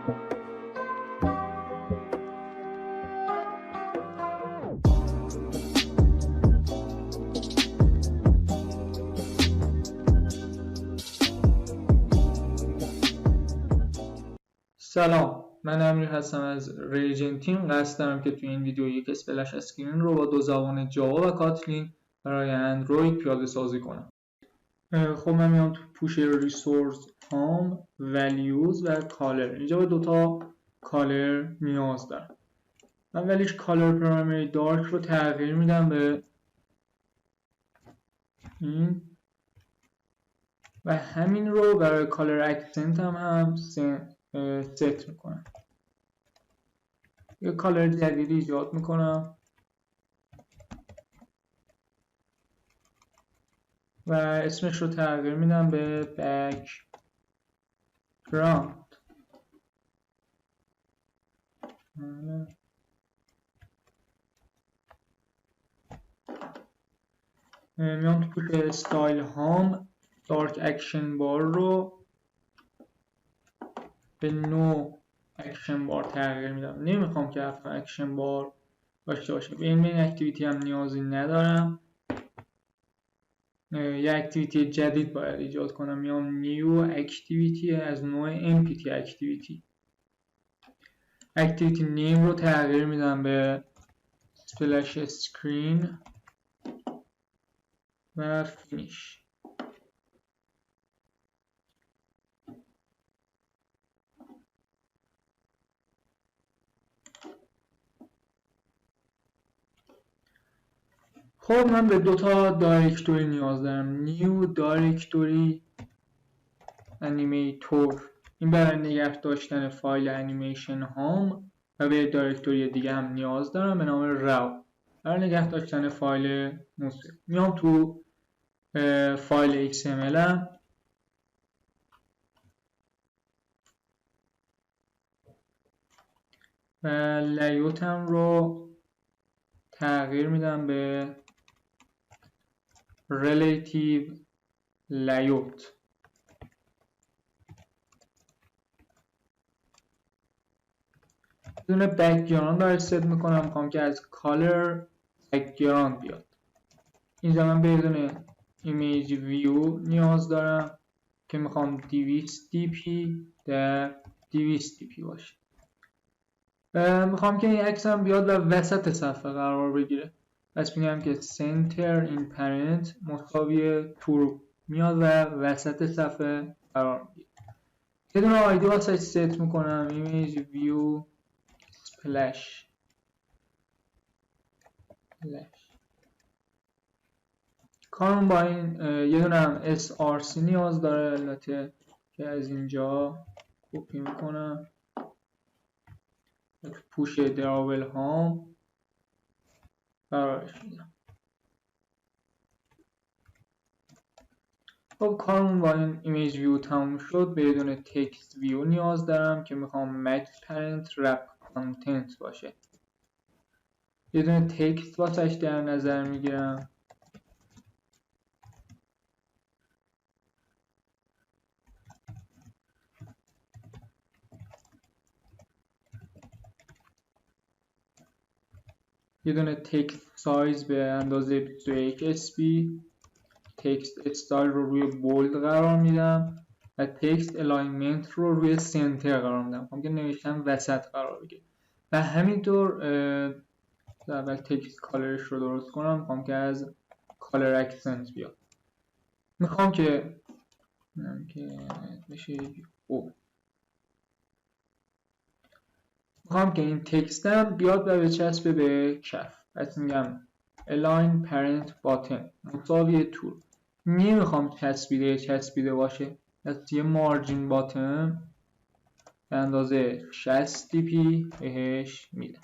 سلام، من امیر هستم از ریجنتیم. قصد دارم که توی این ویدیو یک اسپلش اسکرین رو با 2 زبان جاوا و کاتلین برای اندروید پیاده سازی کنم. خب من میام تو پوش ریسورس هام، ولیوز و کالر. اینجا به 2 تا کالر نیاز دارم. من ولیش کالر پرایمری دارک رو تغییر میدم به این و همین رو برای کالر اکسنت هم ست میکنم. یه کالر جدیدی ایجاد میکنم و اسمش رو تغییر میدم به بک گراوند. میام تو پوش استایل هام، دارک اکشن بار رو به نو اکشن بار تغییر میدم. نمیخوام که حتما اکشن بار داشته باشه. به این اکتیویتی هم نیازی ندارم. یه اکتیویتی جدید باید ایجاد کنم. میام نیو اکتیویتی از نوع امپیتی اکتیویتی. اکتیویتی نیم رو تغییر میدم به اسپلش اسکرین و فینیش. خب من به 2 تا دایرکتوری نیاز دارم. نیو دایرکتوری انیمیتور، این برای نگه داشتن فایل انیمیشن هام، و به دایرکتوری دیگه هم نیاز دارم به نام رو برای نگه داشتن فایل موسیقی. میام تو فایل XML هم و لیوتم رو تغییر میدم به relative layout. بدون بک‌گراند برای ست میکنم. میخوام که از کالر بک‌گراند بیاد. اینجا من بدون ایمیج ویو نیاز دارم که میخوام 200 dp در 200 dp باشه. میخوام که این عکس هم بیاد و وسط صفحه قرار بگیره. پس میگم که center in parent مساوی true میاد و وسط صفحه قرار میگیره. یه دونه آیدی واسه ست میکنم، image view اسپلش. کارم با این یه دونه هم src نیاز داره البته که از اینجا کپی میکنم پوش دراول هام قرارش میدم. خب کارمون با این ایمیج ویو تموم شد. بدون تکست ویو نیاز دارم که میخوام مچ پرنت رپ کانتنت باشه. یه دونه تکست واسش در نظر میگیرم. یه دونه تکست سایز به اندازه 21 sb. تکست استایل رو روی بولد قرار میدم و تکست الاینمنت رو روی سنتر قرار میدم. میگم که نوشتم وسط قرار بگیره. و همینطور اول تکست کالرش رو درست کنم. میخوام که از کالر اکسنت بیاد. میخوام که بشه میخوام که این تکستم بیاد و بچسبه به کف. پس میگم align parent bottom مساوی طول. نمیخوام چسبیده باشه. پس یه مارجین باتم به اندازه 60 dp بهش میدم.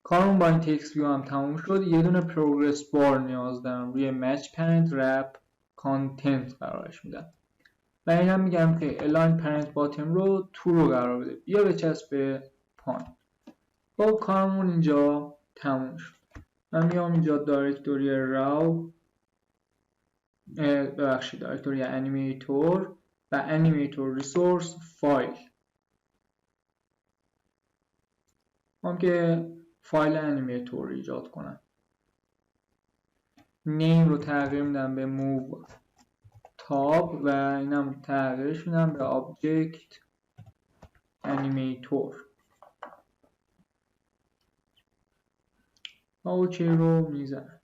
کارم با این تکست ویو هم تموم شد. یه دونه پروگرس بار نیاز دارم. روی match parent wrap content قرارش میدم. و این هم میگم که align parent bottom رو تو رو قرار بده. بیا بچسب پایین. خب کارمون اینجا تموم شد. من میام اینجا دایرکتوری رو دایرکتوری انیمیتور و انیمیتور ریسورس فایل هم که فایل انیمیتور ایجاد کنم. نیم رو تغییر میدم به موو تاب و اینم تغییرش میدم به آبجکت انیمیتور. اوکی رو میزنم.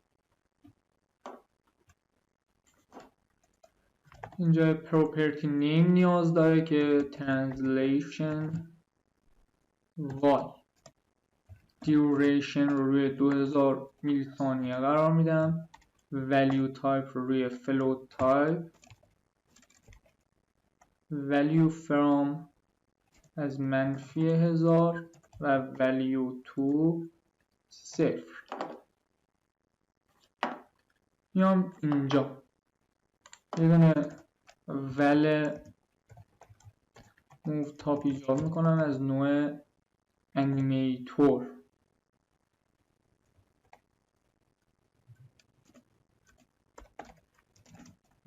اینجا پروپرتی نیم نیاز داره که ترنسلیشن وای دیوریشن رو روی 2000 میلی ثانیه قرار میدم. value type رو روی float type. value from از -1000 و value to 0. میام اینجا یه دونه ول موو تاپ ایجاد میکنم از نوع انیمیتور.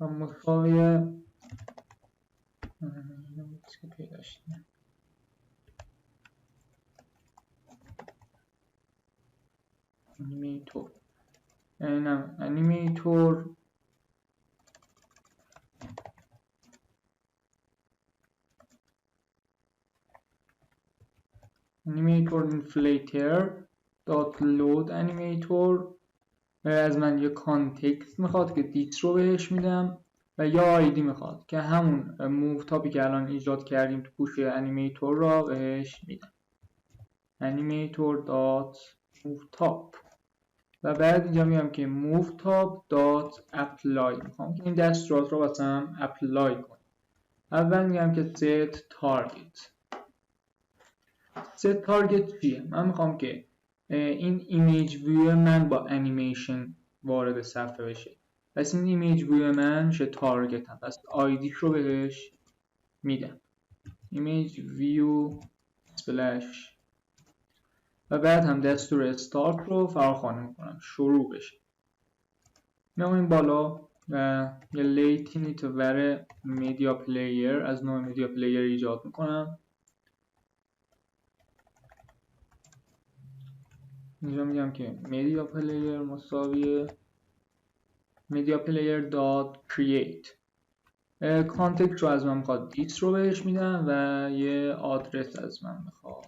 و مساوی پیداش انیمیتور. اینم انیمیتور اینفلیتر دات لود انیمیتور از من یه کانتکست میخواد که دیت رو بهش میدم و یا آیدی میخواد که همون موو تاپی که الان ایجاد کردیم تو پوش انیمیتور را بهش میدم. انیمیتور دات موو تاپ و بعد اینجا میگم که موو تاپ دات اپلای. میخوام که این دستورات رو واسم اپلای کنم. اول میگم که set target. set target چیه؟ من میخوام که این ایمیج ویو من با انیمیشن وارد صفحه بشه. پس این ایمیج ویو من میشه تارگت هم. پس آیدیش رو بهش میدم. ایمیج ویو اسپلش و بعد هم دستور استارت رو فراخوانی میکنم شروع بشه. میام این بالا و یه لیتینیت ور میدیا پلیر از نوع میدیا پلیر ایجاد میکنم. اینجا میگم که میدیا پلیر مساوی میدیا پلیر دات کرییت. کانتکت رو از من میخواد دیت رو بهش میدم و یه آدرس از من میخواد.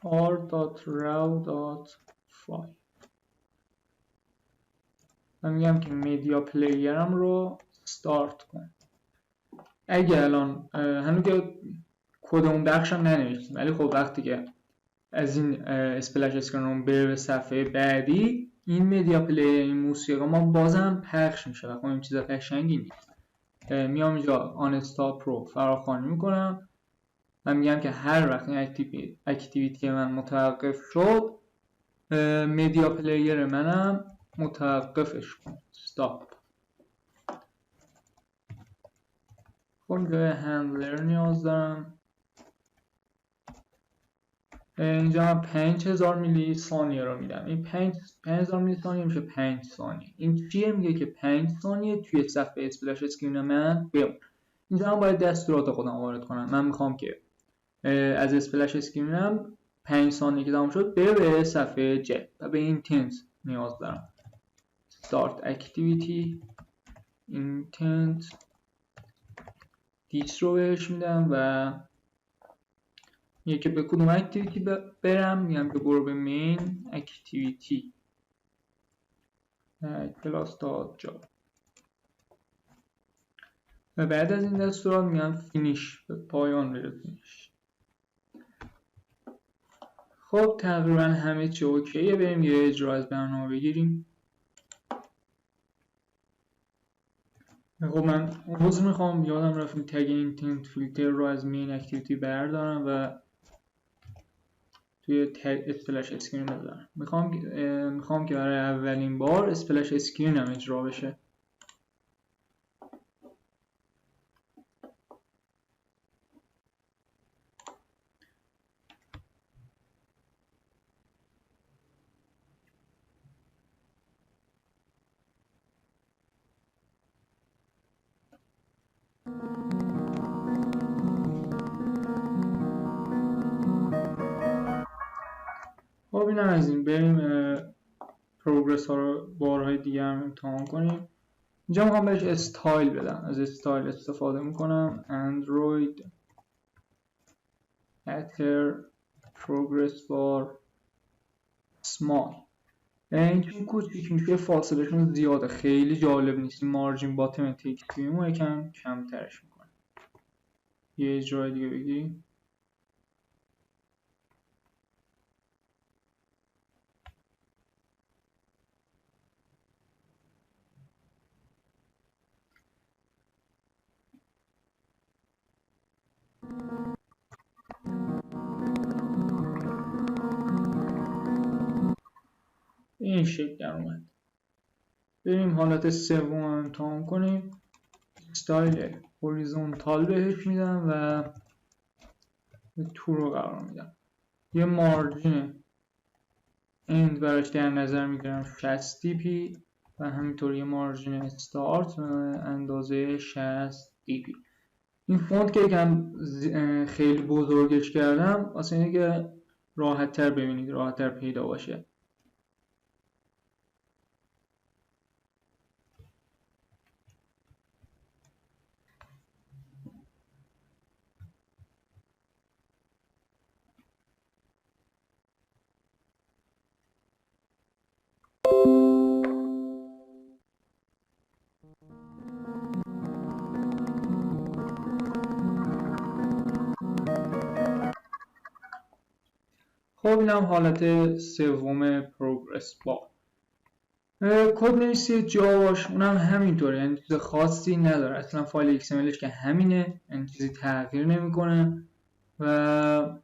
r.raw.file من میگم که میدیا پلیرم رو start کن. اگه الان هنوز که کد اون بخشم ننوشتیم ولی خب وقتی که از این اسپلش اسکرین بره به صفحه بعدی این میدیا پلیر این موسیقی ما بازم پخش میشه و خب این چیز قشنگی نیست. میام اینجا آن استاپ رو فراخوانی میکنم و میگم که هر وقت این اکتیویتی من متوقف شد میدیا پلیر منم متوقفش کن. استاپ. خب به هندلر نیاز دارم. اینجا من 5000 میلی ثانیه رو میدم. این 5000 میلی ثانیه میشه 5 ثانیه. این چیه؟ میگه که 5 ثانیه توی صفحه اسپلش اسکرین من بمون. اینجا من باید دستورات خودم وارد کنم. من میخوام که از اسپلش اسکرینم 5 ثانیه که تمام شد بره به صفحه جت و به اینتنت نیاز دارم. start activity intent دیت رو بهش میدم و میگه که به کدوم اکتیویتی برم. میگم که برو به مین اکتیویتی کلاس داد جاوا و بعد از این دستورات میگم فینیش به پایان برسونش. خب تقریبا همه چی اوکیه. بریم یه اجرا از برنامه بگیریم. خب من عذر میخوام یادم رفت این تگ اینتنت فیلتر رو از مین اکتیویتی بردارم و توی اسپلش اسکرین بذارم. میخوام که برای اولین بار اسپلش اسکرین هم اجرا بشه. اینم از این. بریم پروگرس ها رو بارهای دیگه هم امتحان کنیم. اینجا میخوام بهش استایل بدم، از استایل استفاده میکنم. اندروید اتر پروگرس بار سمال. این چون کوچیک میشه فاصلهشون زیاده، خیلی جالب نیست. مارجین باتم تکس رو یکم کمترش میکنه. یه اجرای دیگه بگیریم. این شکل در اومد. بریم حالت سوم امتحان کنیم. استایل هوریزونتال بهش میدم و تو رو قرار میدم. یه مارجین اند براش در نظر میگیرم 60 ppi و همینطور یه مارجین استارت اندازه 60 ppi. این فونت که یکم خیلی بزرگش کردم واسه اینه که راحت تر ببینید، راحت تر پیدا باشه. خب اینم حالت سوم پروگرس بار. کد نویسی جاواش اونم همینطوره، یعنی چیز خاصی نداره، اصلا فایل XMLش که همینه، یعنی چیزی تغییر نمیکنه و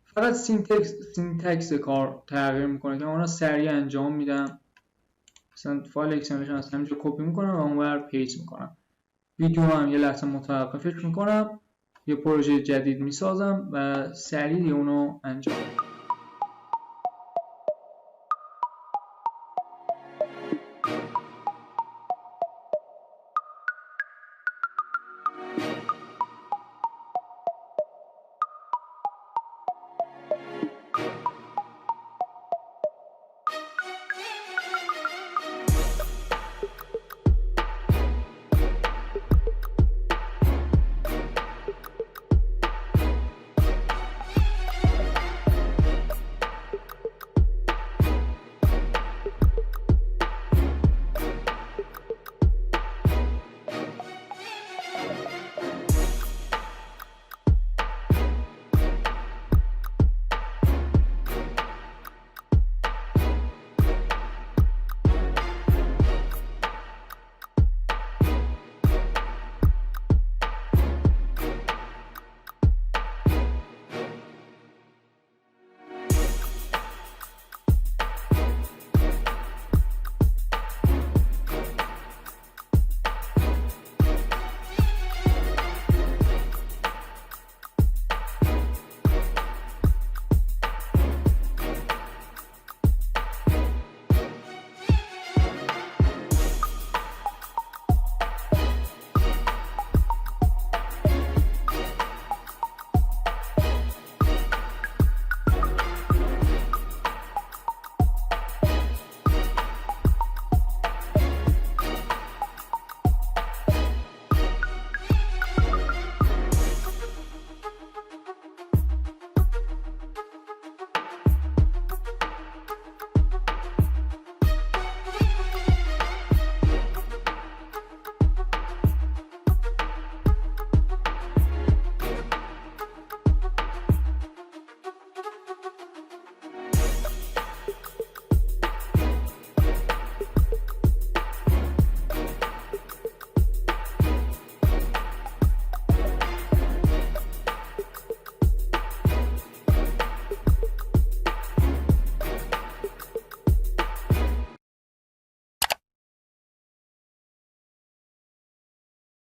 فقط سینتکس کار تغییر میکنه که اونا سریع انجام میدم. مثلا فایل XMLش اصلا همینجا کپی میکنم و اونور پیست میکنم. ویدیو هم یه لحظه متوقفش میکنم، یه پروژه جدید میسازم و سریع اونو انجام میدم.